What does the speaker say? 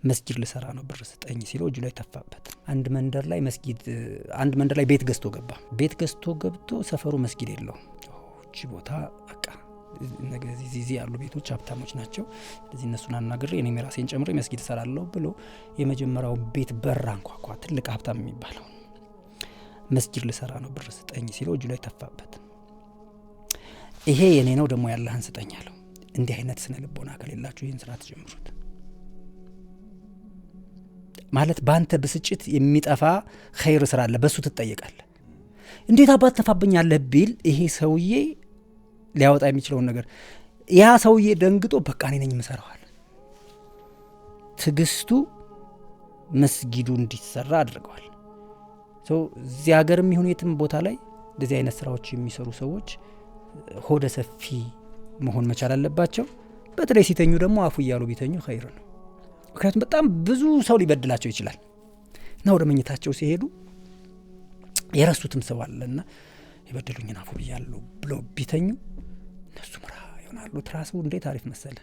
መስጊድ ልሰራ ነው ብር ስጠኝ ሲለው እጁ ላይ ተፋበት። አንድ መንደር ላይ ቤት ገዝቶ ገባ። ቤት ገዝቶ ገብቶ ሰፈሩ መስጊድ የለውም። እቺ ቦታ በቃ እዚህ ያሉ ቤቶች ሀብታሞች ናቸው፣ ስለዚህ እነሱን አናግሬ እኔ ራሴን ጨምሬ መስጊድ እሰራለሁ ብሎ የመጀመሪያው ቤት በር አንኳኳ። ትልቅ ሀብታም የሚባለው መስጊድ ልሰራ ነው ብር ስጠኝ ሲለው እጁ ላይ ተፋበት። ይሄ የኔ ነው ደግሞ ያለህን ስጠኝ አለው። እንዲህ አይነት ስነ ልቦና ከሌላችሁ ይህን ስራ ትጀምሩት። ማለት ባንተ ብስጭት የሚጠፋ ኸይር ስራ አለ፣ በሱ ትጠየቃለህ። እንዴት አባት ተፋብኛለህ ቢል ይሄ ሰውዬ ሊያወጣ የሚችለውን ነገር ያ ሰውዬ ደንግጦ በቃ እኔ ነኝ የምሰራዋል። ትግስቱ መስጊዱ እንዲሰራ አድርገዋል። እዚህ ሀገርም ይሁን የትም ቦታ ላይ እንደዚህ አይነት ስራዎች የሚሰሩ ሰዎች ሆደ ሰፊ መሆን መቻል አለባቸው። በተለይ ሲተኙ ደግሞ አፉ እያሉ ቢተኙ ኸይር ነው። ምክንያቱም በጣም ብዙ ሰው ሊበድላቸው ይችላል እና ወደ መኝታቸው ሲሄዱ የረሱትም ሰው አለና የበደሉኝን አፉ ብያለሁ ብለው ቢተኙ እነሱ ምራ ይሆናሉ። ትራሱ እንዴት አሪፍ መሰለ።